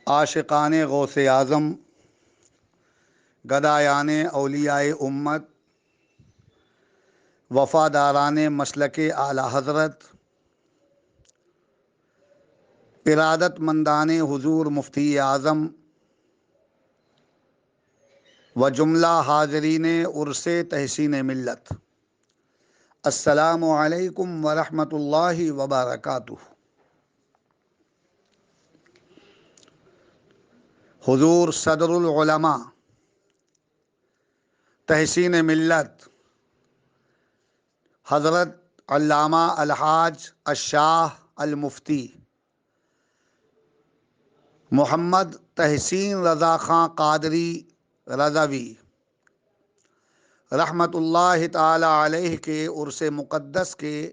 عاشقان غوث اعظم، گدایان اولیاء امت، وفاداران مسلک اعلی حضرت، ارادت مندان حضور مفتی اعظم و جملہ حاضرین عرس تحسین ملت، السلام علیکم ورحمۃ اللہ وبرکاتہ۔ حضور صدر العلماء تحسین ملت حضرت علامہ الحاج الشاہ المفتی محمد تحسین رضا خان قادری رضوی رحمۃ اللہ تعالی علیہ کے عرس مقدس کے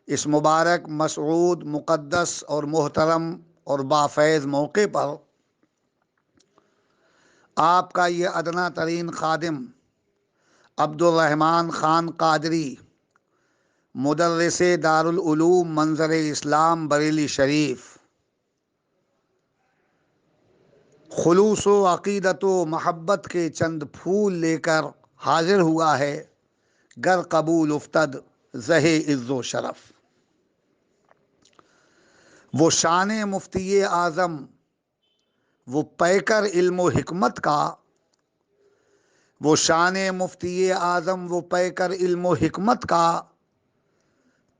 اس مبارک، مسعود، مقدس اور محترم اور بافیض موقع پر آپ کا یہ ادنا ترین خادم عبد الرحمن خان قادری، مدرس دارالعلوم منظر اسلام بریلی شریف، خلوص و عقیدت و محبت کے چند پھول لے کر حاضر ہوا ہے، گر قبول افتد زہ عز و شرف۔ وہ شان مفتی اعظم، وہ پیکر علم و حکمت کا، وہ شان مفتی اعظم، وہ پیکر علم و حکمت کا،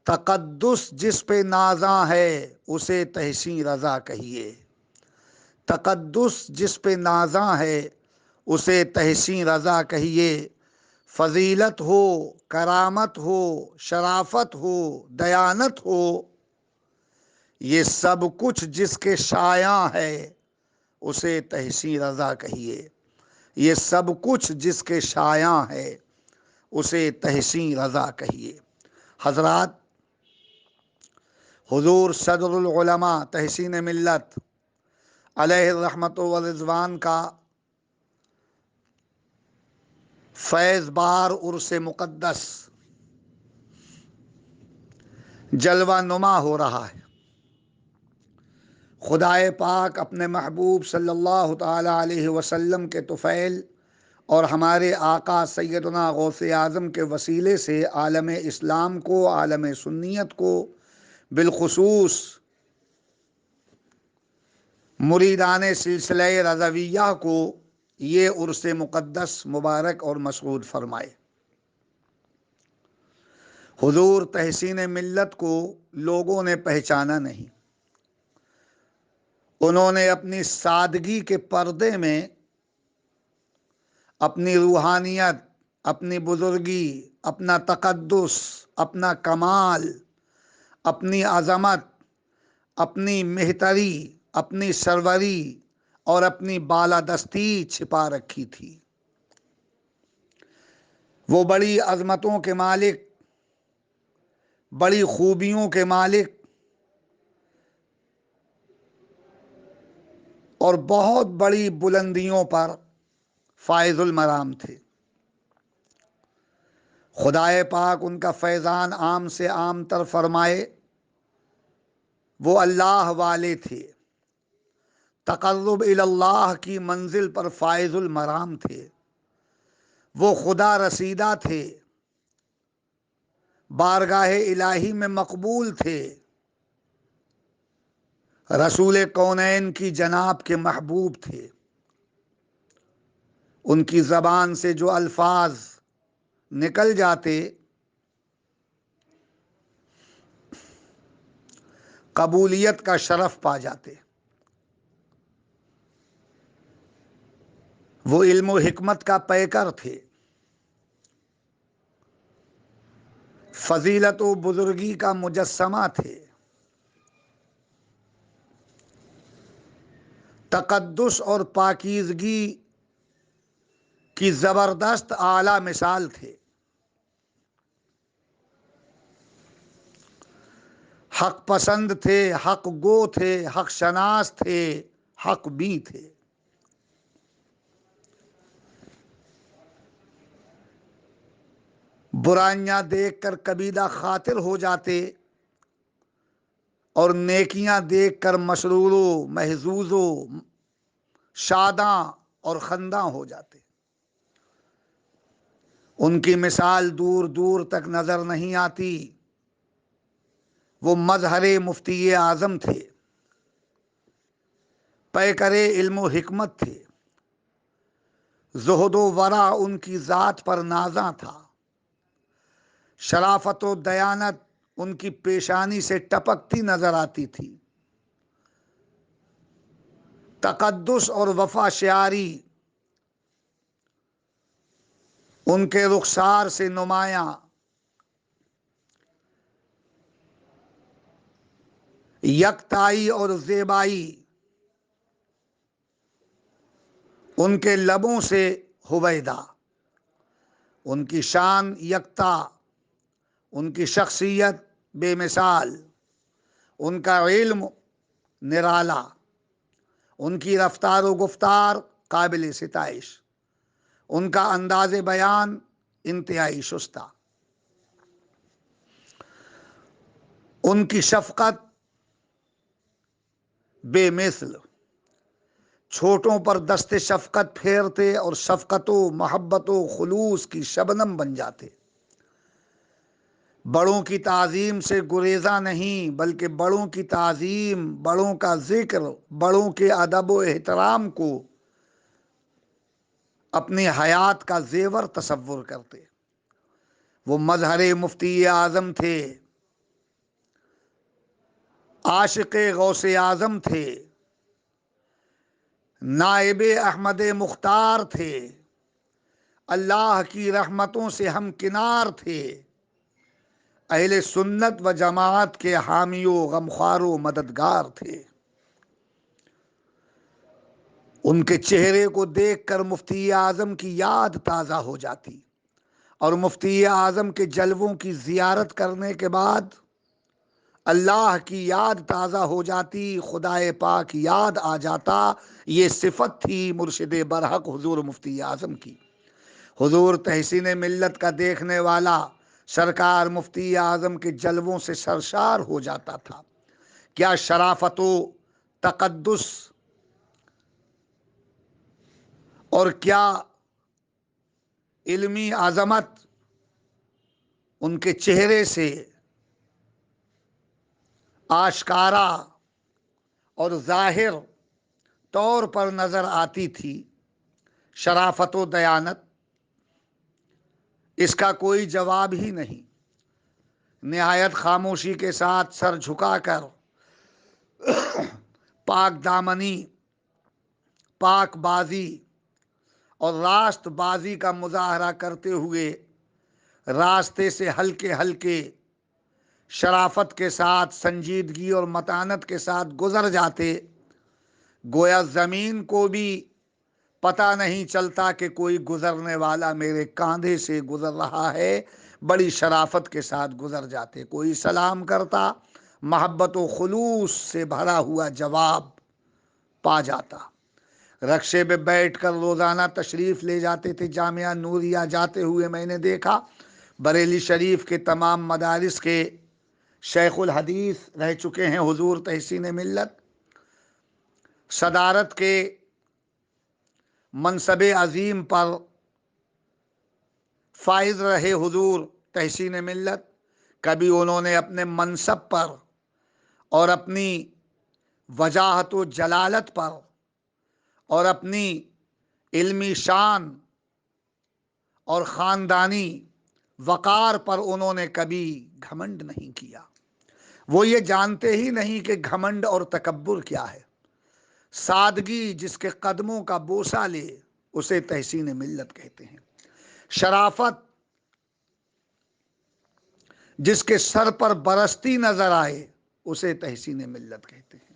تقدس جس پہ نازاں ہے اسے تحسین رضا کہیے۔ تقدس جس پہ نازاں ہے اسے تحسین رضا کہیے۔ فضیلت ہو، کرامت ہو، شرافت ہو، دیانت ہو، یہ سب کچھ جس کے شایاں ہے اسے تحسین رضا کہیے۔ یہ سب کچھ جس کے شایاں ہے اسے تحسین رضا کہیے۔ حضرات، حضور صدر العلماء تحسین ملت علیہ الرحمت والرضوان کا فیض بار عرس مقدس جلوہ نما ہو رہا ہے۔ خدائے پاک اپنے محبوب صلی اللہ تعالی علیہ وسلم کے طفیل اور ہمارے آقا سیدنا غوث اعظم کے وسیلے سے عالم اسلام کو، عالم سنیت کو، بالخصوص مریدان سلسلہ رضویہ کو یہ عرس مقدس مبارک اور مسعود فرمائے۔ حضور تحسین ملت کو لوگوں نے پہچانا نہیں، انہوں نے اپنی سادگی کے پردے میں اپنی روحانیت، اپنی بزرگی، اپنا تقدس، اپنا کمال، اپنی عظمت، اپنی مہتری، اپنی سروری اور اپنی بالادستی چھپا رکھی تھی۔ وہ بڑی عظمتوں کے مالک، بڑی خوبیوں کے مالک اور بہت بڑی بلندیوں پر فائز المرام تھے۔ خدائے پاک ان کا فیضان عام سے عام تر فرمائے۔ وہ اللہ والے تھے، تقرب اللہ کی منزل پر فائز المرام تھے۔ وہ خدا رسیدہ تھے، بارگاہ الہی میں مقبول تھے، رسول کونین کی جناب کے محبوب تھے۔ ان کی زبان سے جو الفاظ نکل جاتے قبولیت کا شرف پا جاتے۔ وہ علم و حکمت کا پیکر تھے، فضیلت و بزرگی کا مجسمہ تھے، تقدس اور پاکیزگی کی زبردست اعلیٰ مثال تھے۔ حق پسند تھے، حق گو تھے، حق شناس تھے، حق بی تھے۔ برائیاں دیکھ کر کبیدہ خاطر ہو جاتے اور نیکیاں دیکھ کر مسرور و محظوظ و شاداں اور خنداں ہو جاتے۔ ان کی مثال دور دور تک نظر نہیں آتی۔ وہ مظہر مفتی اعظم تھے، پیکر علم و حکمت تھے، زہد و ورع ان کی ذات پر نازاں تھا، شرافت و دیانت ان کی پیشانی سے ٹپکتی نظر آتی تھی، تقدس اور وفا شعاری ان کے رخسار سے نمایاں، یکتائی اور زیبائی ان کے لبوں سے ہویدا۔ ان کی شان یکتا، ان کی شخصیت بے مثال، ان کا علم نرالا، ان کی رفتار و گفتار قابل ستائش، ان کا انداز بیان انتہائی شستہ، ان کی شفقت بے مثل، چھوٹوں پر دست شفقت پھیرتے اور شفقت و محبت و خلوص کی شبنم بن جاتے۔ بڑوں کی تعظیم سے گریزاں نہیں، بلکہ بڑوں کی تعظیم، بڑوں کا ذکر، بڑوں کے ادب و احترام کو اپنی حیات کا زیور تصور کرتے۔ وہ مظہر مفتی اعظم تھے، عاشق غوث اعظم تھے، نائب احمد مختار تھے، اللہ کی رحمتوں سے ہمکنار تھے، اہل سنت و جماعت کے حامی و غمخوار و مددگار تھے۔ ان کے چہرے کو دیکھ کر مفتی اعظم کی یاد تازہ ہو جاتی، اور مفتی اعظم کے جلووں کی زیارت کرنے کے بعد اللہ کی یاد تازہ ہو جاتی، خدائے پاک یاد آ جاتا۔ یہ صفت تھی مرشد برحق حضور مفتی اعظم کی۔ حضور تحسین ملت کا دیکھنے والا سرکار مفتی اعظم کے جلووں سے سرشار ہو جاتا تھا۔ کیا شرافت و تقدس اور کیا علمی عظمت ان کے چہرے سے آشکارا اور ظاہر طور پر نظر آتی تھی۔ شرافت و دیانت، اس کا کوئی جواب ہی نہیں۔ نہایت خاموشی کے ساتھ سر جھکا کر پاک دامنی، پاک بازی اور راست بازی کا مظاہرہ کرتے ہوئے راستے سے ہلکے ہلکے شرافت کے ساتھ، سنجیدگی اور متانت کے ساتھ گزر جاتے، گویا زمین کو بھی پتہ نہیں چلتا کہ کوئی گزرنے والا میرے کاندھے سے گزر رہا ہے۔ بڑی شرافت کے ساتھ گزر جاتے، کوئی سلام کرتا، محبت و خلوص سے بھرا ہوا جواب پا جاتا۔ رکشے پہ بیٹھ کر روزانہ تشریف لے جاتے تھے جامعہ نوریہ جاتے ہوئے میں نے دیکھا۔ بریلی شریف کے تمام مدارس کے شیخ الحدیث رہ چکے ہیں حضور تحسین ملت، صدارت کے منصب عظیم پر فائز رہے حضور تحسین ملت۔ کبھی انہوں نے اپنے منصب پر اور اپنی وجاہت و جلالت پر اور اپنی علمی شان اور خاندانی وقار پر انہوں نے کبھی گھمنڈ نہیں کیا۔ وہ یہ جانتے ہی نہیں کہ گھمنڈ اور تکبر کیا ہے۔ سادگی جس کے قدموں کا بوسہ لے اسے تحسین ملت کہتے ہیں۔ شرافت جس کے سر پر برستی نظر آئے اسے تحسین ملت کہتے ہیں۔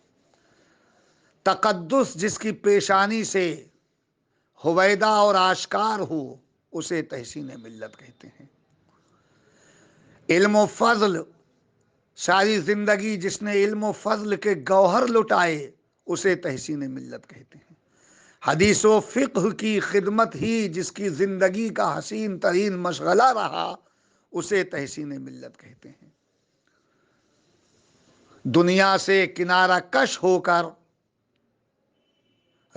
تقدس جس کی پیشانی سے ہویدا اور آشکار ہو اسے تحسین ملت کہتے ہیں۔ علم و فضل، ساری زندگی جس نے علم و فضل کے گوہر لٹائے اسے تحسین ملت کہتے ہیں۔ حدیث و فقہ کی خدمت ہی جس کی زندگی کا حسین ترین مشغلہ رہا اسے تحسین ملت کہتے ہیں۔ دنیا سے کنارہ کش ہو کر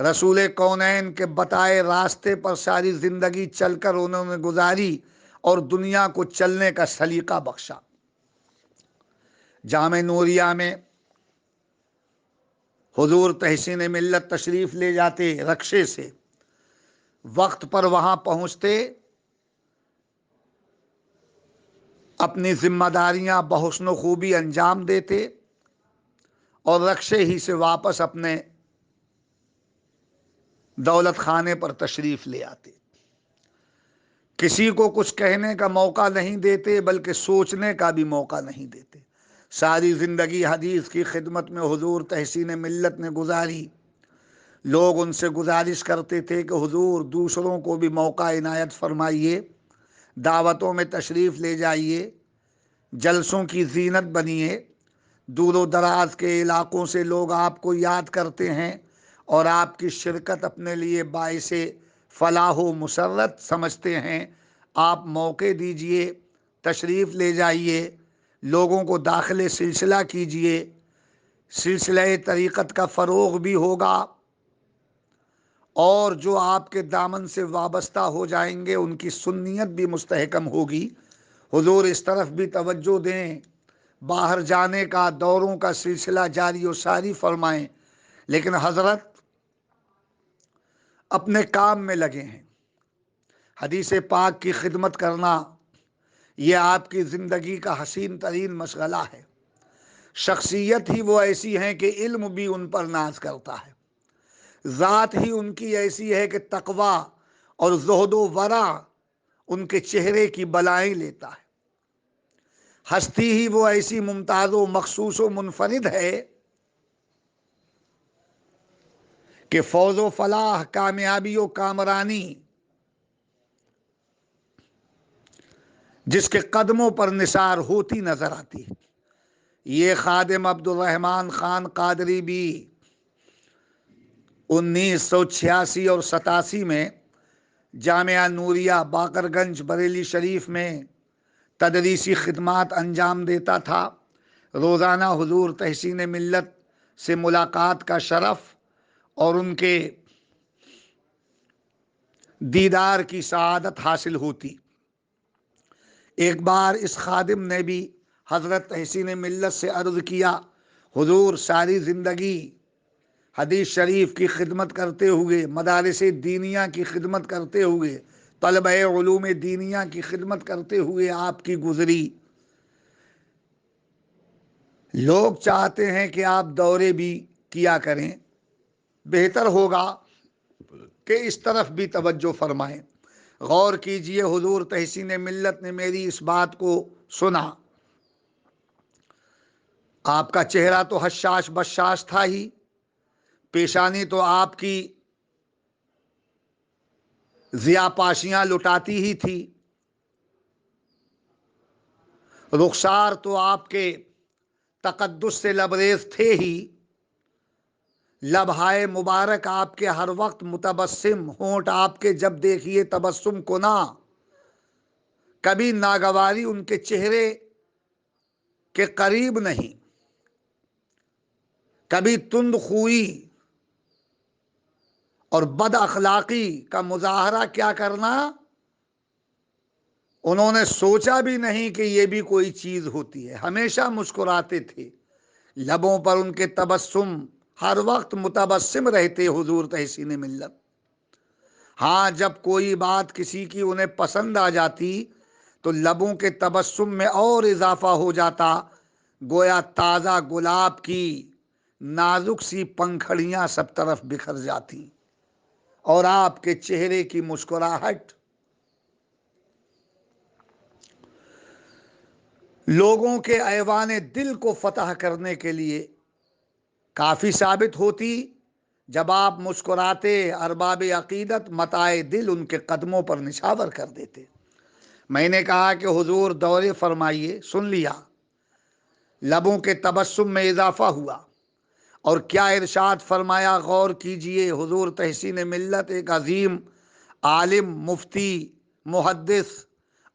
رسول کونین کے بتائے راستے پر ساری زندگی چل کر انہوں نے گزاری اور دنیا کو چلنے کا سلیقہ بخشا۔ جامع نوریہ میں حضور تحسین ملت تشریف لے جاتے رکشے سے، وقت پر وہاں پہنچتے، اپنی ذمہ داریاں بحسن و خوبی انجام دیتے اور رکشے ہی سے واپس اپنے دولت خانے پر تشریف لے آتے۔ کسی کو کچھ کہنے کا موقع نہیں دیتے، بلکہ سوچنے کا بھی موقع نہیں دیتے۔ ساری زندگی حدیث کی خدمت میں حضور تحسین ملت نے گزاری۔ لوگ ان سے گزارش کرتے تھے کہ حضور دوسروں کو بھی موقع عنایت فرمائیے، دعوتوں میں تشریف لے جائیے، جلسوں کی زینت بنیے۔ دور و دراز کے علاقوں سے لوگ آپ کو یاد کرتے ہیں اور آپ کی شرکت اپنے لیے باعث فلاح و مسرت سمجھتے ہیں۔ آپ موقع دیجئے، تشریف لے جائیے، لوگوں کو داخل سلسلہ کیجئے، سلسلہ طریقت کا فروغ بھی ہوگا، اور جو آپ کے دامن سے وابستہ ہو جائیں گے ان کی سنیت بھی مستحکم ہوگی۔ حضور اس طرف بھی توجہ دیں، باہر جانے کا، دوروں کا سلسلہ جاری و ساری فرمائیں، لیکن حضرت اپنے کام میں لگے ہیں۔ حدیث پاک کی خدمت کرنا یہ آپ کی زندگی کا حسین ترین مشغلہ ہے۔ شخصیت ہی وہ ایسی ہیں کہ علم بھی ان پر ناز کرتا ہے، ذات ہی ان کی ایسی ہے کہ تقوی اور زہد و ورع ان کے چہرے کی بلائیں لیتا ہے۔ ہستی ہی وہ ایسی ممتاز و مخصوص و منفرد ہے کہ فوز و فلاح، کامیابی و کامرانی جس کے قدموں پر نثار ہوتی نظر آتی ہے۔ یہ خادم عبدالرحمن خان قادری بھی 1986 اور 87 میں جامعہ نوریہ باقر گنج بریلی شریف میں تدریسی خدمات انجام دیتا تھا۔ روزانہ حضور تحسین ملت سے ملاقات کا شرف اور ان کے دیدار کی سعادت حاصل ہوتی۔ ایک بار اس خادم نے بھی حضرت تحسین ملت سے عرض کیا، حضور ساری زندگی حدیث شریف کی خدمت کرتے ہوئے، مدارس دینیہ کی خدمت کرتے ہوئے، طلبہ علوم دینیہ کی خدمت کرتے ہوئے آپ کی گزری۔ لوگ چاہتے ہیں کہ آپ دورے بھی کیا کریں، بہتر ہوگا کہ اس طرف بھی توجہ فرمائیں۔ غور کیجئے، حضور تحسین ملت نے میری اس بات کو سنا۔ آپ کا چہرہ تو حشاش بشاش تھا ہی، پیشانی تو آپ کی ضیاء پاشیاں لٹاتی ہی تھی، رخسار تو آپ کے تقدس سے لبریز تھے ہی، لبہائے مبارک آپ کے ہر وقت متبسم، ہونٹ آپ کے جب دیکھیے تبسم کنا، کبھی ناگواری ان کے چہرے کے قریب نہیں، کبھی تند خوئی اور بد اخلاقی کا مظاہرہ کیا کرنا انہوں نے سوچا بھی نہیں کہ یہ بھی کوئی چیز ہوتی ہے۔ ہمیشہ مسکراتے تھے، لبوں پر ان کے تبسم، ہر وقت متبسم رہتے حضور تحسین ملت۔ ہاں، جب کوئی بات کسی کی انہیں پسند آ جاتی تو لبوں کے تبسم میں اور اضافہ ہو جاتا، گویا تازہ گلاب کی نازک سی پنکھڑیاں سب طرف بکھر جاتی اور آپ کے چہرے کی مسکراہٹ لوگوں کے ایوان دل کو فتح کرنے کے لیے کافی ثابت ہوتی۔ جب آپ مسکراتے، ارباب عقیدت متاع دل ان کے قدموں پر نچھاور کر دیتے۔ میں نے کہا کہ حضور دورے فرمائیے، سن لیا، لبوں کے تبسم میں اضافہ ہوا، اور کیا ارشاد فرمایا، غور کیجئے۔ حضور تحسین ملت ایک عظیم عالم، مفتی، محدث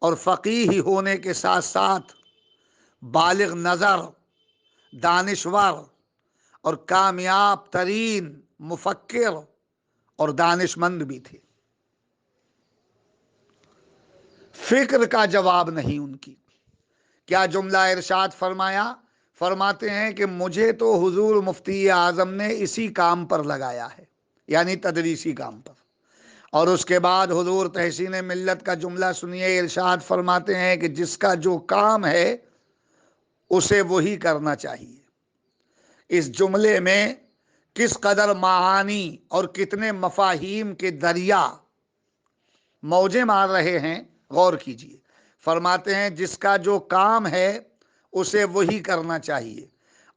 اور فقیہ ہونے کے ساتھ ساتھ بالغ نظر، دانشور اور کامیاب ترین مفکر اور دانش مند بھی تھے. فکر کا جواب نہیں ان کی. کیا جملہ ارشاد فرمایا؟ فرماتے ہیں کہ مجھے تو حضور مفتی اعظم نے اسی کام پر لگایا ہے، یعنی تدریسی کام پر. اور اس کے بعد حضور تحسین ملت کا جملہ سنیے، ارشاد فرماتے ہیں کہ جس کا جو کام ہے اسے وہی کرنا چاہیے. اس جملے میں کس قدر معانی اور کتنے مفاہیم کے دریا موجیں مار رہے ہیں، غور کیجیے. فرماتے ہیں جس کا جو کام ہے اسے وہی کرنا چاہیے.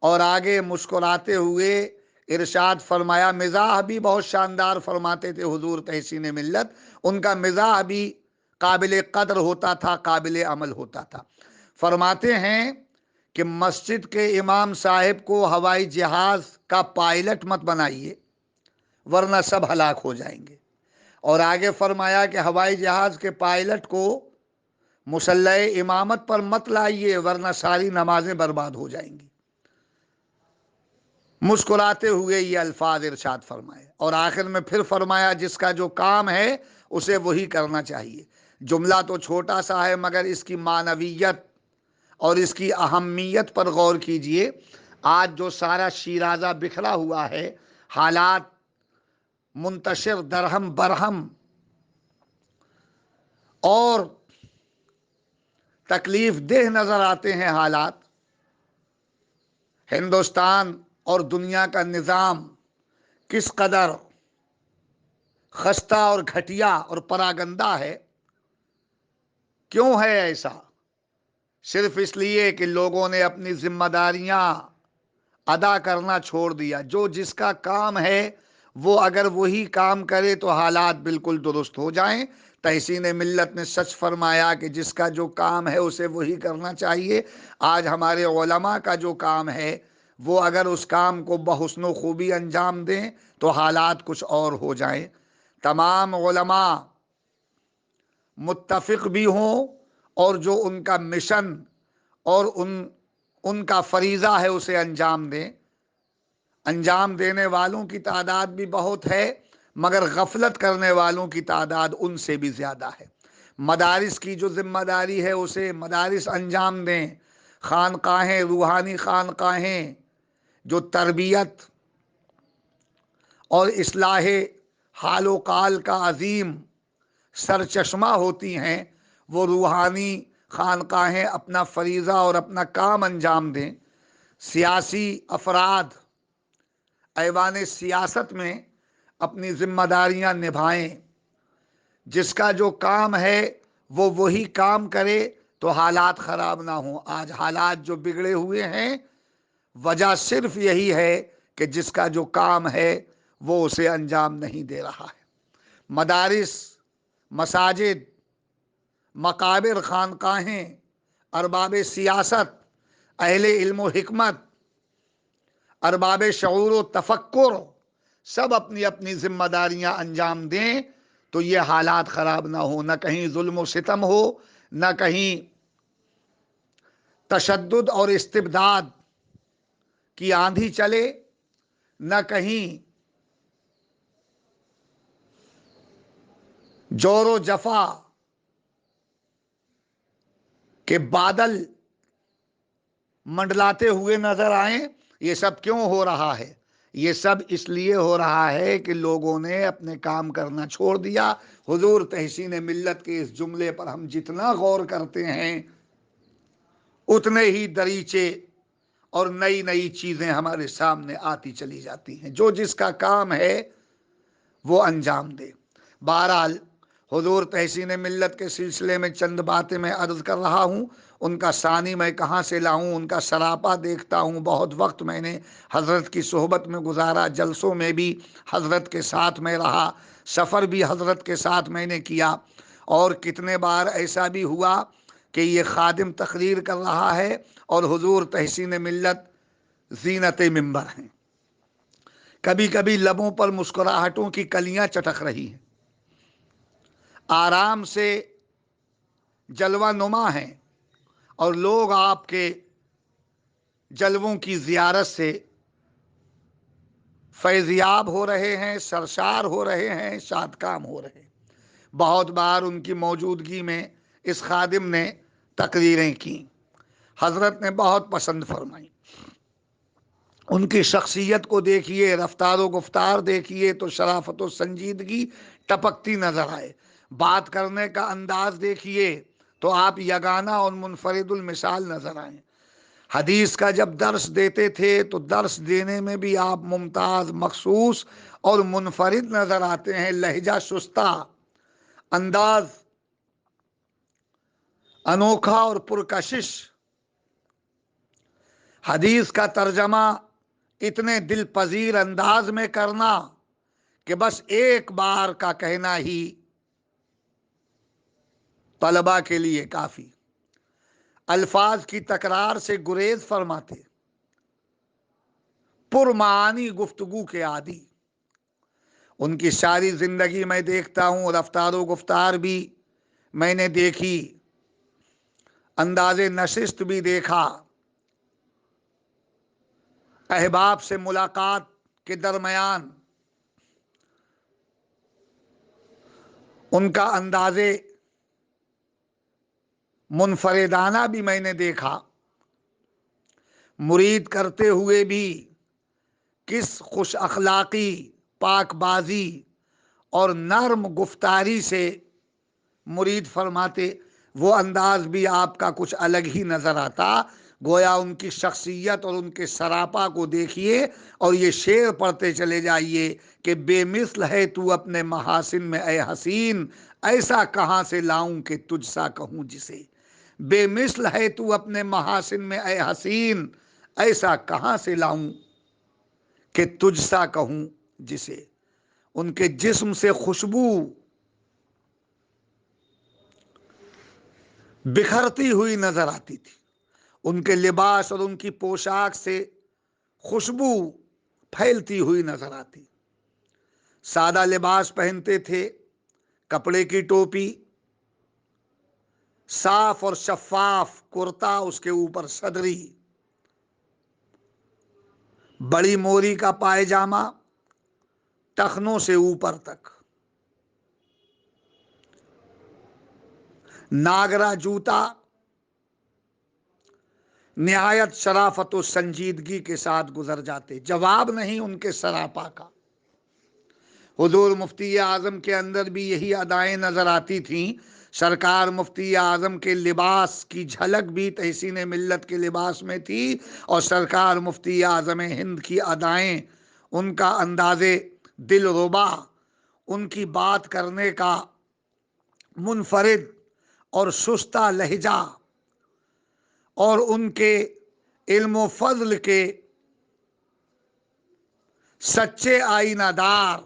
اور آگے مسکراتے ہوئے ارشاد فرمایا، مزاح بھی بہت شاندار فرماتے تھے حضور تحسین ملت. ان کا مزاح بھی قابل قدر ہوتا تھا، قابل عمل ہوتا تھا. فرماتے ہیں کہ مسجد کے امام صاحب کو ہوائی جہاز کا پائلٹ مت بنائیے ورنہ سب ہلاک ہو جائیں گے. اور آگے فرمایا کہ ہوائی جہاز کے پائلٹ کو مسلح امامت پر مت لائیے ورنہ ساری نمازیں برباد ہو جائیں گی. مسکراتے ہوئے یہ الفاظ ارشاد فرمائے. اور آخر میں پھر فرمایا جس کا جو کام ہے اسے وہی کرنا چاہیے. جملہ تو چھوٹا سا ہے مگر اس کی معنویت اور اس کی اہمیت پر غور کیجئے. آج جو سارا شیرازہ بکھرا ہوا ہے، حالات منتشر درہم برہم اور تکلیف دہ نظر آتے ہیں حالات. ہندوستان اور دنیا کا نظام کس قدر خستہ اور گھٹیا اور پراگندہ ہے. کیوں ہے ایسا؟ صرف اس لیے کہ لوگوں نے اپنی ذمہ داریاں ادا کرنا چھوڑ دیا. جو جس کا کام ہے وہ اگر وہی کام کرے تو حالات بالکل درست ہو جائیں. تحسین ملت نے سچ فرمایا کہ جس کا جو کام ہے اسے وہی کرنا چاہیے. آج ہمارے علماء کا جو کام ہے وہ اگر اس کام کو بحسن و خوبی انجام دیں تو حالات کچھ اور ہو جائیں. تمام علماء متفق بھی ہوں اور جو ان کا مشن اور ان کا فریضہ ہے اسے انجام دیں. انجام دینے والوں کی تعداد بھی بہت ہے مگر غفلت کرنے والوں کی تعداد ان سے بھی زیادہ ہے. مدارس کی جو ذمہ داری ہے اسے مدارس انجام دیں. خانقاہیں، روحانی خانقاہیں جو تربیت اور اصلاح حال و قال کا عظیم سرچشمہ ہوتی ہیں، وہ روحانی خانقاہیں اپنا فریضہ اور اپنا کام انجام دیں. سیاسی افراد ایوان سیاست میں اپنی ذمہ داریاں نبھائیں. جس کا جو کام ہے وہ وہی کام کرے تو حالات خراب نہ ہوں. آج حالات جو بگڑے ہوئے ہیں وجہ صرف یہی ہے کہ جس کا جو کام ہے وہ اسے انجام نہیں دے رہا ہے. مدارس، مساجد، مقابر، خانقاہیں، ارباب سیاست، اہل علم و حکمت، ارباب شعور و تفکر سب اپنی اپنی ذمہ داریاں انجام دیں تو یہ حالات خراب نہ ہو. نہ کہیں ظلم و ستم ہو، نہ کہیں تشدد اور استبداد کی آندھی چلے، نہ کہیں جور و جفا کے بادل منڈلاتے ہوئے نظر آئیں. یہ سب کیوں ہو رہا ہے؟ یہ سب اس لیے ہو رہا ہے کہ لوگوں نے اپنے کام کرنا چھوڑ دیا. حضور تحسین ملت کے اس جملے پر ہم جتنا غور کرتے ہیں اتنے ہی دریچے اور نئی نئی چیزیں ہمارے سامنے آتی چلی جاتی ہیں. جو جس کا کام ہے وہ انجام دے. بہرحال حضور تحسین ملت کے سلسلے میں چند باتیں میں عرض کر رہا ہوں. ان کا ثانی میں کہاں سے لاؤں؟ ان کا سراپا دیکھتا ہوں. بہت وقت میں نے حضرت کی صحبت میں گزارا، جلسوں میں بھی حضرت کے ساتھ میں رہا، سفر بھی حضرت کے ساتھ میں نے کیا. اور کتنے بار ایسا بھی ہوا کہ یہ خادم تقریر کر رہا ہے اور حضور تحسین ملت زینت منبر ہیں. کبھی کبھی لبوں پر مسکراہٹوں کی کلیاں چٹک رہی ہیں، آرام سے جلوہ نما ہیں اور لوگ آپ کے جلووں کی زیارت سے فیضیاب ہو رہے ہیں، سرشار ہو رہے ہیں، شاد کام ہو رہے ہیں۔ بہت بار ان کی موجودگی میں اس خادم نے تقریریں کی، حضرت نے بہت پسند فرمائی۔ ان کی شخصیت کو دیکھیے، رفتار و گفتار دیکھیے تو شرافت و سنجیدگی ٹپکتی نظر آئے۔ بات کرنے کا انداز دیکھیے تو آپ یگانہ اور منفرد المثال نظر آئیں۔ حدیث کا جب درس دیتے تھے تو درس دینے میں بھی آپ ممتاز، مخصوص اور منفرد نظر آتے ہیں۔ لہجہ شستہ، انداز انوکھا اور پرکشش، حدیث کا ترجمہ اتنے دل پذیر انداز میں کرنا کہ بس ایک بار کا کہنا ہی طلباء کے لیے کافی۔ الفاظ کی تکرار سے گریز فرماتے، پرمعانی گفتگو کے عادی۔ ان کی ساری زندگی میں دیکھتا ہوں، رفتار و گفتار بھی میں نے دیکھی، انداز نشست بھی دیکھا۔ احباب سے ملاقات کے درمیان ان کا انداز منفردانہ بھی میں نے دیکھا۔ مرید کرتے ہوئے بھی کس خوش اخلاقی، پاک بازی اور نرم گفتاری سے مرید فرماتے، وہ انداز بھی آپ کا کچھ الگ ہی نظر آتا۔ گویا ان کی شخصیت اور ان کے سراپا کو دیکھیے اور یہ شعر پڑھتے چلے جائیے کہ بے مثل ہے تو اپنے محاسن میں اے حسین، ایسا کہاں سے لاؤں کہ تجھ سا کہوں جسے۔ بے مثل ہے تو اپنے محاسن میں اے حسین، ایسا کہاں سے لاؤں کہ تجھ سا کہوں جسے۔ ان کے جسم سے خوشبو بکھرتی ہوئی نظر آتی تھی، ان کے لباس اور ان کی پوشاک سے خوشبو پھیلتی ہوئی نظر آتی۔ سادہ لباس پہنتے تھے، کپڑے کی ٹوپی، صاف اور شفاف کرتا، اس کے اوپر صدری، بڑی موری کا پائجامہ ٹخنوں سے اوپر تک، ناگرا جوتا، نہایت شرافت و سنجیدگی کے ساتھ گزر جاتے۔ جواب نہیں ان کے سراپا کا۔ حضور مفتی اعظم کے اندر بھی یہی ادائیں نظر آتی تھیں۔ سرکار مفتی اعظم کے لباس کی جھلک بھی تحسین ملت کے لباس میں تھی، اور سرکار مفتی اعظم ہند کی ادائیں، ان کا انداز دل ربا، ان کی بات کرنے کا منفرد اور شستہ لہجہ، اور ان کے علم و فضل کے سچے آئینہ دار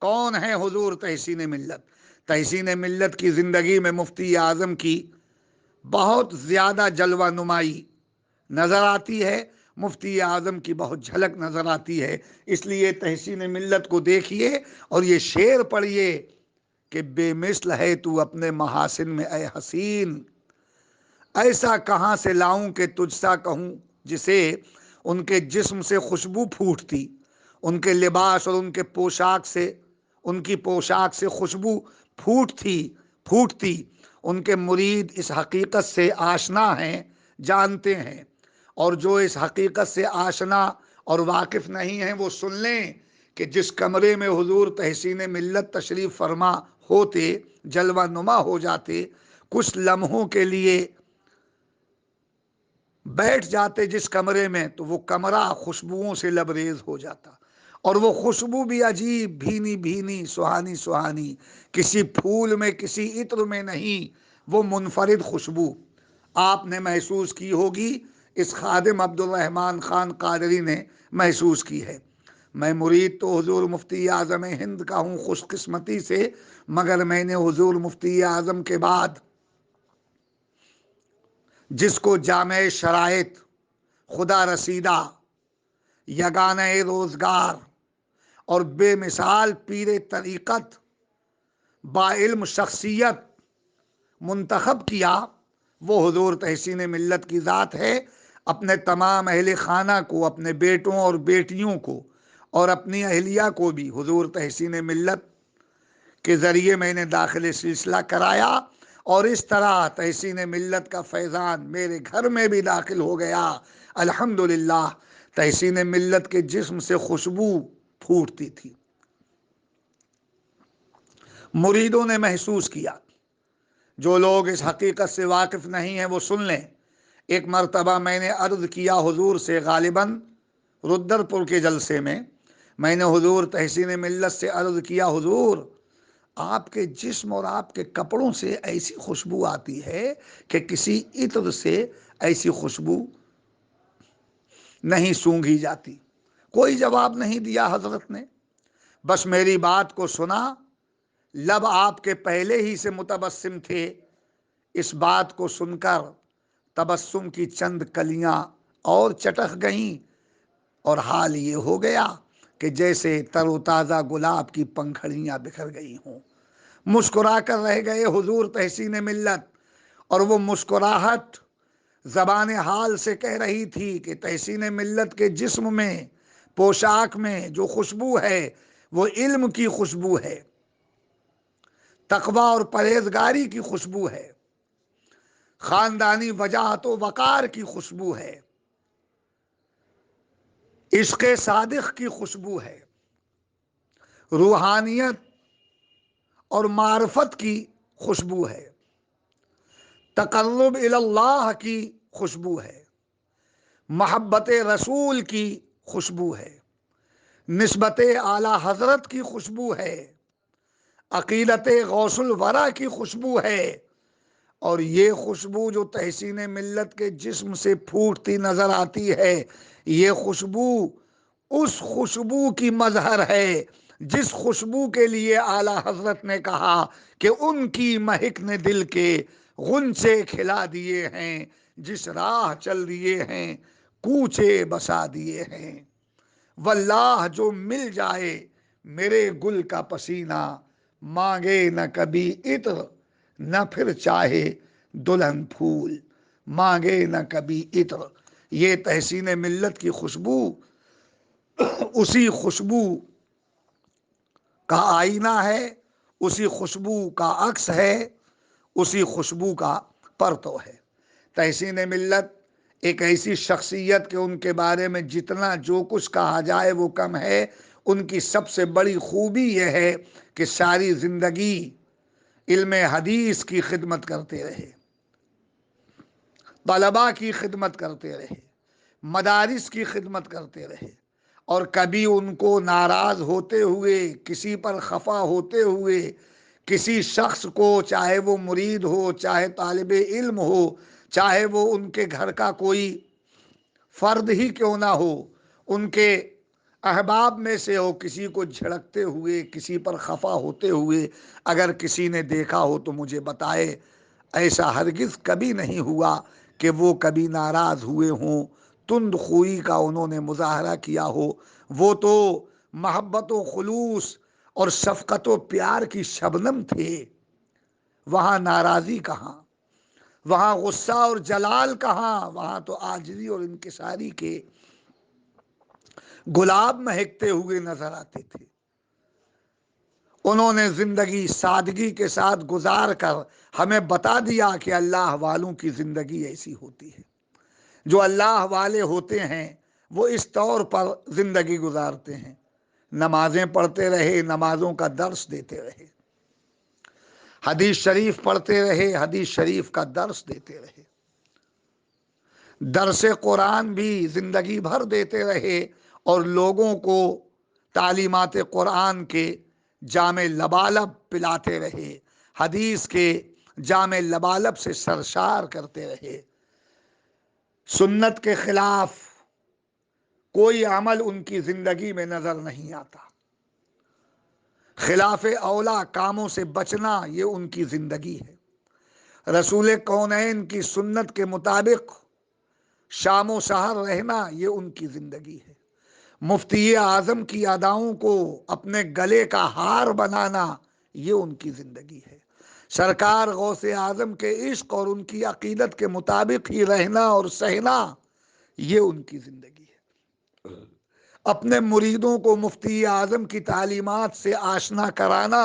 کون ہیں؟ حضور تحسین ملت۔ تحسین ملت کی زندگی میں مفتی اعظم کی بہت زیادہ جلوہ نمائی نظر آتی ہے، مفتی اعظم کی بہت جھلک نظر آتی ہے۔ اس لیے تحسین ملت کو دیکھیے اور یہ شعر پڑھیے کہ بے مثل ہے تو اپنے محاسن میں اے حسین، ایسا کہاں سے لاؤں کہ تجھ سا کہوں جسے۔ ان کے جسم سے خوشبو پھوٹتی، ان کے لباس اور ان کے پوشاک سے، ان کی پوشاک سے خوشبو پھوٹتی۔ ان کے مرید اس حقیقت سے آشنا ہیں، جانتے ہیں، اور جو اس حقیقت سے آشنا اور واقف نہیں ہیں وہ سن لیں کہ جس کمرے میں حضور تحسین ملت تشریف فرما ہوتے، جلوہ نما ہو جاتے، کچھ لمحوں کے لیے بیٹھ جاتے جس کمرے میں، تو وہ کمرہ خوشبوؤں سے لبریز ہو جاتا، اور وہ خوشبو بھی عجیب، بھینی بھینی، سہانی سہانی، کسی پھول میں، کسی عطر میں نہیں، وہ منفرد خوشبو آپ نے محسوس کی ہوگی، اس خادم عبدالرحمن خان قادری نے محسوس کی ہے۔ میں مرید تو حضور مفتی اعظم ہند کا ہوں خوش قسمتی سے، مگر میں نے حضور مفتی اعظم کے بعد جس کو جامع شرائط، خدا رسیدہ، یگانہ روزگار اور بے مثال پیر طریقت، با علم شخصیت منتخب کیا، وہ حضور تحسین ملت کی ذات ہے۔ اپنے تمام اہل خانہ کو، اپنے بیٹوں اور بیٹیوں کو اور اپنی اہلیہ کو بھی حضور تحسین ملت کے ذریعے میں نے داخل سلسلہ کرایا، اور اس طرح تحسین ملت کا فیضان میرے گھر میں بھی داخل ہو گیا۔ الحمدللہ تحسین ملت کے جسم سے خوشبو پھوٹتی تھی۔ مریدوں نے محسوس کیا، جو لوگ اس حقیقت سے واقف نہیں ہیں وہ سن لیں۔ ایک مرتبہ میں نے عرض کیا حضور سے، غالباً رودرپور کے جلسے میں نے حضور تحسین ملت سے عرض کیا، حضور آپ کے جسم اور آپ کے کپڑوں سے ایسی خوشبو آتی ہے کہ کسی عطر سے ایسی خوشبو نہیں سونگھی جاتی۔ کوئی جواب نہیں دیا حضرت نے، بس میری بات کو سنا۔ لب آپ کے پہلے ہی سے متبسم تھے، اس بات کو سن کر تبسم کی چند کلیاں اور چٹک گئیں، اور حال یہ ہو گیا کہ جیسے تر و تازہ گلاب کی پنکھڑیاں بکھر گئی ہوں۔ مسکرا کر رہ گئے حضور تحسین ملت، اور وہ مسکراہٹ زبان حال سے کہہ رہی تھی کہ تحسین ملت کے جسم میں، پوشاک میں جو خوشبو ہے وہ علم کی خوشبو ہے، تقوی اور پرہیزگاری کی خوشبو ہے، خاندانی وجاہت و وقار کی خوشبو ہے، عشق صادق کی خوشبو ہے، روحانیت اور معرفت کی خوشبو ہے، تقرب اللہ کی خوشبو ہے، محبت رسول کی خوشبو ہے، نسبت اعلیٰ حضرت کی خوشبو ہے، عقیدت غوث الورا کی خوشبو ہے۔ اور یہ خوشبو جو تحسین ملت کے جسم سے پھوٹتی نظر آتی ہے، یہ خوشبو اس خوشبو کی مظہر ہے جس خوشبو کے لیے اعلیٰ حضرت نے کہا کہ ان کی مہک نے دل کے غنچے کھلا دیے ہیں، جس راہ چل دیے ہیں کوچے بسا دیے ہیں۔ واللہ جو مل جائے میرے گل کا پسینہ، مانگے نہ کبھی عطر نہ پھر چاہے دلہن پھول، مانگے نہ کبھی عطر۔ یہ تحسین ملت کی خوشبو اسی خوشبو کا آئینہ ہے، اسی خوشبو کا عکس ہے، اسی خوشبو کا پرتو ہے۔ تحسین ملت ایک ایسی شخصیت کہ ان کے بارے میں جتنا جو کچھ کہا جائے وہ کم ہے۔ ان کی سب سے بڑی خوبی یہ ہے کہ ساری زندگی علم حدیث کی خدمت کرتے رہے، طلباء کی خدمت کرتے رہے، مدارس کی خدمت کرتے رہے، اور کبھی ان کو ناراض ہوتے ہوئے، کسی پر خفا ہوتے ہوئے، کسی شخص کو، چاہے وہ مرید ہو، چاہے طالب علم ہو، چاہے وہ ان کے گھر کا کوئی فرد ہی کیوں نہ ہو، ان کے احباب میں سے ہو، کسی کو جھڑکتے ہوئے، کسی پر خفا ہوتے ہوئے اگر کسی نے دیکھا ہو تو مجھے بتائے۔ ایسا ہرگز کبھی نہیں ہوا کہ وہ کبھی ناراض ہوئے ہوں، تند خوئی کا انہوں نے مظاہرہ کیا ہو۔ وہ تو محبت و خلوص اور شفقت و پیار کی شبنم تھے، وہاں ناراضی کہاں، وہاں غصہ اور جلال کہاں، وہاں تو عاجزی اور انکساری کے گلاب مہکتے ہوئے نظر آتے تھے۔ انہوں نے زندگی سادگی کے ساتھ گزار کر ہمیں بتا دیا کہ اللہ والوں کی زندگی ایسی ہوتی ہے۔ جو اللہ والے ہوتے ہیں وہ اس طور پر زندگی گزارتے ہیں، نمازیں پڑھتے رہے، نمازوں کا درس دیتے رہے، حدیث شریف پڑھتے رہے، حدیث شریف کا درس دیتے رہے، درس قرآن بھی زندگی بھر دیتے رہے، اور لوگوں کو تعلیمات قرآن کے جام لبالب پلاتے رہے، حدیث کے جام لبالب سے سرشار کرتے رہے۔ سنت کے خلاف کوئی عمل ان کی زندگی میں نظر نہیں آتا، خلاف اولا کاموں سے بچنا یہ ان کی زندگی ہے، رسول کونین کی سنت کے مطابق شام و سحر رہنا یہ ان کی زندگی ہے، مفتی اعظم کی اداؤں کو اپنے گلے کا ہار بنانا یہ ان کی زندگی ہے، سرکار غوث اعظم کے عشق اور ان کی عقیدت کے مطابق ہی رہنا اور سہنا یہ ان کی زندگی ہے۔ اپنے مریدوں کو مفتی اعظم کی تعلیمات سے آشنا کرانا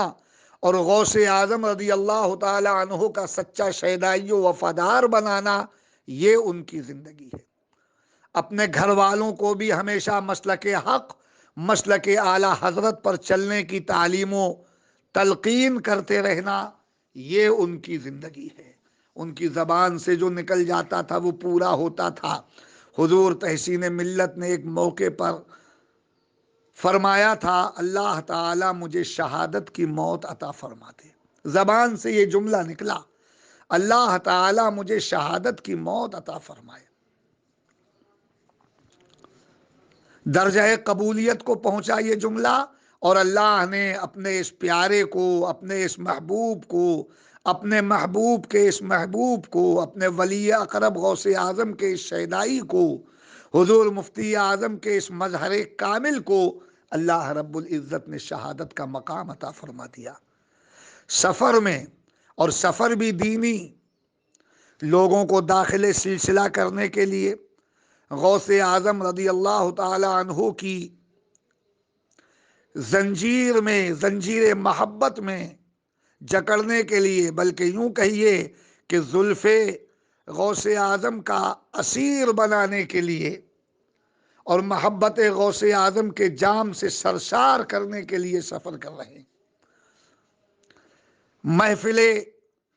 اور غوث اعظم رضی اللہ تعالی عنہ کا سچا شیدائی و وفادار بنانا، یہ ان کی زندگی ہے۔ اپنے گھر والوں کو بھی ہمیشہ مسلک حق، مسلک اعلی حضرت پر چلنے کی تعلیم و تلقین کرتے رہنا، یہ ان کی زندگی ہے۔ ان کی زبان سے جو نکل جاتا تھا وہ پورا ہوتا تھا۔ حضور تحسین ملت نے ایک موقع پر فرمایا تھا، اللہ تعالیٰ مجھے شہادت کی موت عطا فرما دے۔ زبان سے یہ جملہ نکلا، اللہ تعالیٰ مجھے شہادت کی موت عطا فرمائے۔ درجہ قبولیت کو پہنچا یہ جملہ، اور اللہ نے اپنے اس پیارے کو، اپنے اس محبوب کو، اپنے محبوب کے اس محبوب کو، اپنے ولی اقرب غوث اعظم کے اس شیدائی کو، حضور مفتی اعظم کے اس مظہر کامل کو اللہ رب العزت نے شہادت کا مقام عطا فرما دیا۔ سفر میں، اور سفر بھی دینی، لوگوں کو داخل سلسلہ کرنے کے لیے غوث اعظم رضی اللہ تعالی عنہ کی زنجیر میں، زنجیر محبت میں جکڑنے کے لیے، بلکہ یوں کہیے کہ زلف غوث اعظم کا اسیر بنانے کے لیے اور محبت غوث اعظم کے جام سے سرشار کرنے کے لیے سفر کر رہے ہیں۔ محفل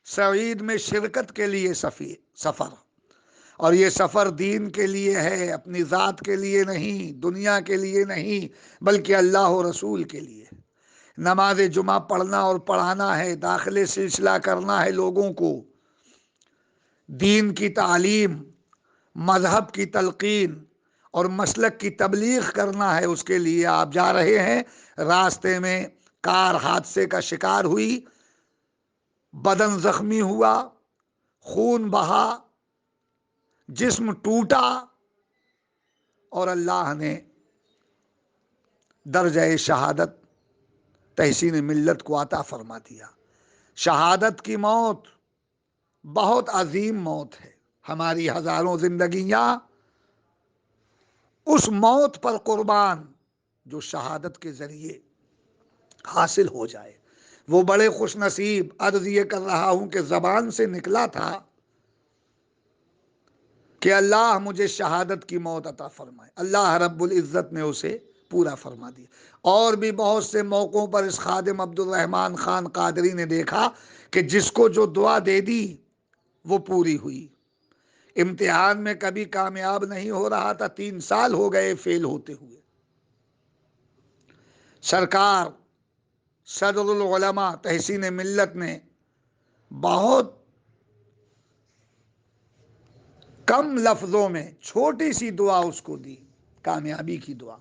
سعید میں شرکت کے لیے سفر، اور یہ سفر دین کے لیے ہے، اپنی ذات کے لیے نہیں، دنیا کے لیے نہیں، بلکہ اللہ و رسول کے لیے۔ نماز جمعہ پڑھنا اور پڑھانا ہے، داخل سلسلہ کرنا ہے، لوگوں کو دین کی تعلیم، مذہب کی تلقین اور مسلک کی تبلیغ کرنا ہے۔ اس کے لیے آپ جا رہے ہیں۔ راستے میں کار حادثے کا شکار ہوئی، بدن زخمی ہوا، خون بہا، جسم ٹوٹا، اور اللہ نے درجہ شہادت تحسین ملت کو عطا فرما دیا۔ شہادت کی موت بہت عظیم موت ہے۔ ہماری ہزاروں زندگیاں اس موت پر قربان جو شہادت کے ذریعے حاصل ہو جائے، وہ بڑے خوش نصیب۔ عرض یہ کر رہا ہوں کہ زبان سے نکلا تھا کہ اللہ مجھے شہادت کی موت عطا فرمائے، اللہ رب العزت نے اسے پورا فرما دیا۔ اور بھی بہت سے موقعوں پر اس خادم عبد الرحمن خان قادری نے دیکھا کہ جس کو جو دعا دے دی وہ پوری ہوئی۔ امتحان میں کبھی کامیاب نہیں ہو رہا تھا، 3 سال ہو گئے فیل ہوتے ہوئے۔ سرکار صدر العلماء تحسین ملت نے بہت کم لفظوں میں چھوٹی سی دعا اس کو دی، کامیابی کی دعا،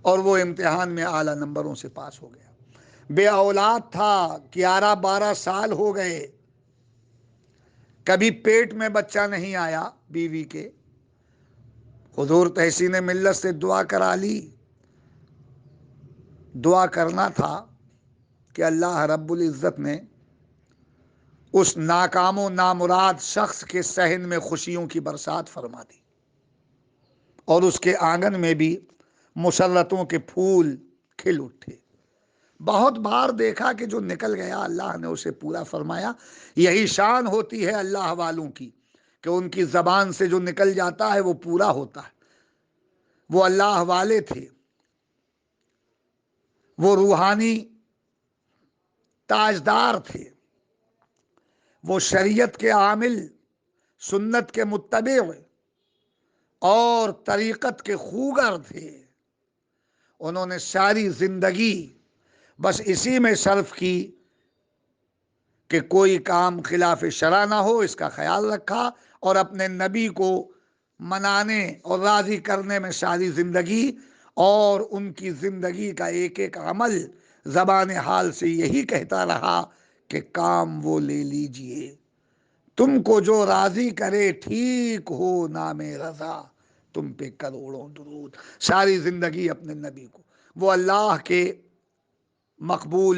اور وہ امتحان میں اعلیٰ نمبروں سے پاس ہو گیا۔ بے اولاد تھا، 11-12 سال ہو گئے، کبھی پیٹ میں بچہ نہیں آیا بیوی کے۔ حضور تحسین ملت سے دعا کرا لی۔ دعا کرنا تھا کہ اللہ رب العزت نے اس ناکام و نامراد شخص کے صحن میں خوشیوں کی برسات فرما دی، اور اس کے آنگن میں بھی مسرتوں کے پھول کھل اٹھے۔ بہت بار دیکھا کہ جو نکل گیا اللہ نے اسے پورا فرمایا۔ یہی شان ہوتی ہے اللہ والوں کی کہ ان کی زبان سے جو نکل جاتا ہے وہ پورا ہوتا ہے۔ وہ اللہ والے تھے، وہ روحانی تاجدار تھے، وہ شریعت کے عامل، سنت کے متبع اور طریقت کے خوگر تھے۔ انہوں نے ساری زندگی بس اسی میں صرف کی کہ کوئی کام خلاف شرع نہ ہو، اس کا خیال رکھا، اور اپنے نبی کو منانے اور راضی کرنے میں ساری زندگی، اور ان کی زندگی کا ایک ایک عمل زبان حال سے یہی کہتا رہا کہ کام وہ لے لیجئے، تم کو جو راضی کرے، ٹھیک ہو نام رضا، تم پہ کروڑوں درود۔ ساری زندگی اپنے نبی کو، وہ اللہ کے مقبول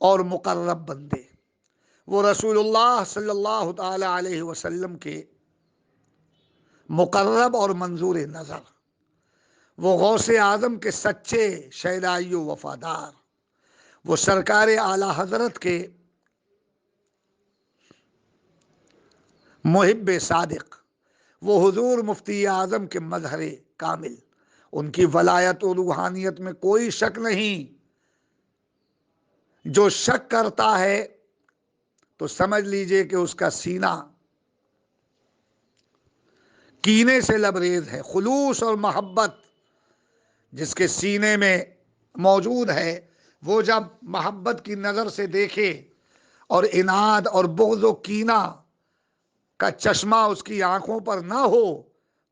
اور مقرب بندے، وہ رسول اللہ صلی اللہ تعالی علیہ وسلم کے مقرب اور منظور نظر، وہ غوث اعظم کے سچے شیدائی و وفادار، وہ سرکار اعلیٰ حضرت کے محب صادق، وہ حضور مفتی اعظم کے مظہر کامل، ان کی ولایت و روحانیت میں کوئی شک نہیں۔ جو شک کرتا ہے تو سمجھ لیجئے کہ اس کا سینہ کینے سے لبریز ہے۔ خلوص اور محبت جس کے سینے میں موجود ہے، وہ جب محبت کی نظر سے دیکھے اور عناد اور بغض و کینہ کا چشمہ اس کی آنکھوں پر نہ ہو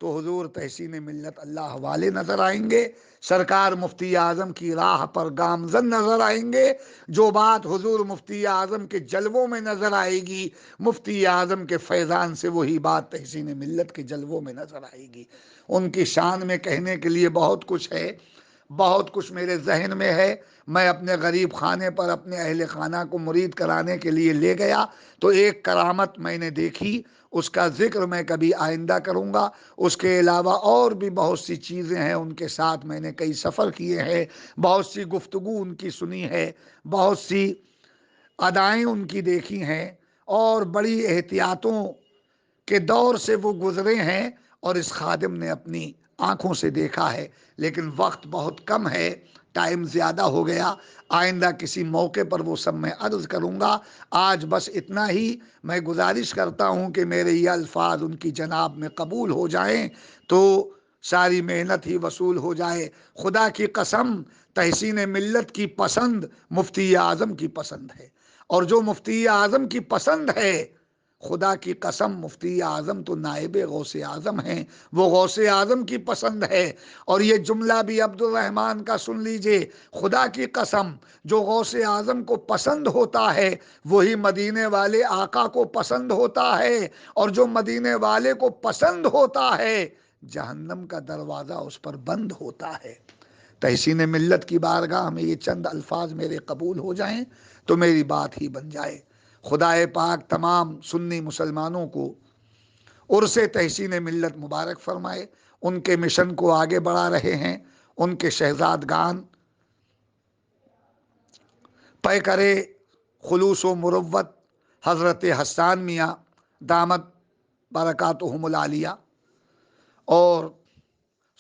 تو حضور تحسین ملت اللہ والے نظر آئیں گے، سرکار مفتی اعظم کی راہ پر گامزن نظر آئیں گے۔ جو بات حضور مفتی اعظم کے جلووں میں نظر آئے گی، مفتی اعظم کے فیضان سے وہی بات تحسین ملت کے جلووں میں نظر آئے گی۔ ان کی شان میں کہنے کے لیے بہت کچھ ہے، بہت کچھ میرے ذہن میں ہے۔ میں اپنے غریب خانے پر اپنے اہل خانہ کو مرید کرانے کے لیے لے گیا تو ایک کرامت میں نے دیکھی، اس کا ذکر میں کبھی آئندہ کروں گا۔ اس کے علاوہ اور بھی بہت سی چیزیں ہیں، ان کے ساتھ میں نے کئی سفر کیے ہیں، بہت سی گفتگو ان کی سنی ہے، بہت سی ادائیں ان کی دیکھی ہیں، اور بڑی احتیاطوں کے دور سے وہ گزرے ہیں، اور اس خادم نے اپنی آنکھوں سے دیکھا ہے۔ لیکن وقت بہت کم ہے، ٹائم زیادہ ہو گیا، آئندہ کسی موقع پر وہ سب میں عرض کروں گا۔ آج بس اتنا ہی میں گزارش کرتا ہوں کہ میرے یہ الفاظ ان کی جناب میں قبول ہو جائیں تو ساری محنت ہی وصول ہو جائے۔ خدا کی قسم، تحسین ملت کی پسند مفتی اعظم کی پسند ہے، اور جو مفتی اعظم کی پسند ہے، خدا کی قسم مفتی اعظم تو نائب غوث اعظم ہیں، وہ غوث اعظم کی پسند ہے۔ اور یہ جملہ بھی عبد الرحمن کا سن لیجئے، خدا کی قسم جو غوث اعظم کو پسند ہوتا ہے وہی مدینے والے آقا کو پسند ہوتا ہے، اور جو مدینے والے کو پسند ہوتا ہے جہنم کا دروازہ اس پر بند ہوتا ہے۔ تحسین ملت کی بارگاہ میں یہ چند الفاظ میرے قبول ہو جائیں تو میری بات ہی بن جائے۔ خدائے پاک تمام سنی مسلمانوں کو عرص تحسین ملت مبارک فرمائے۔ ان کے مشن کو آگے بڑھا رہے ہیں، ان کے شہزادگان پیکر خلوص و مروت حضرت حسان میاں دامت برکاتہم العالیہ، اور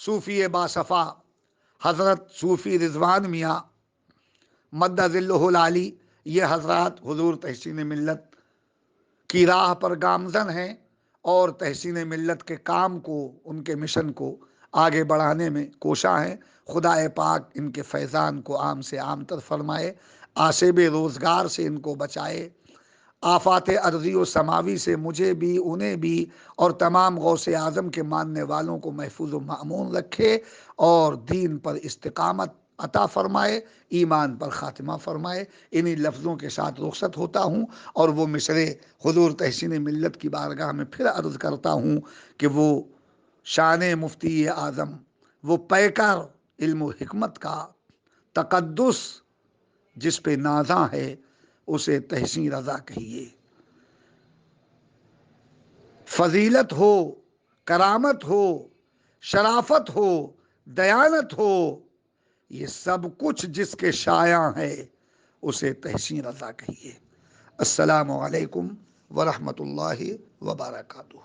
صوفی باصفا حضرت صوفی رضوان میاں مد ظلہ العالی، یہ حضرات حضور تحسین ملت کی راہ پر گامزن ہیں، اور تحسین ملت کے کام کو، ان کے مشن کو آگے بڑھانے میں کوشاں ہیں۔ خدا پاک ان کے فیضان کو عام سے عام تر فرمائے، آسیب روزگار سے ان کو بچائے، آفات ارضی و سماوی سے مجھے بھی، انہیں بھی، اور تمام غوث اعظم کے ماننے والوں کو محفوظ و مأمون رکھے، اور دین پر استقامت عطا فرمائے، ایمان پر خاتمہ فرمائے۔ انہی لفظوں کے ساتھ رخصت ہوتا ہوں، اور وہ مصرے حضور تحسین ملت کی بارگاہ میں پھر عرض کرتا ہوں کہ وہ شان مفتی اعظم، وہ پیکر علم و حکمت کا، تقدس جس پہ نازاں ہے اسے تحسین رضا کہیے۔ فضیلت ہو، کرامت ہو، شرافت ہو، دیانت ہو، یہ سب کچھ جس کے شایع ہے اسے تحسین رضا کہیے۔ السلام علیکم ورحمۃ اللہ وبرکاتہ۔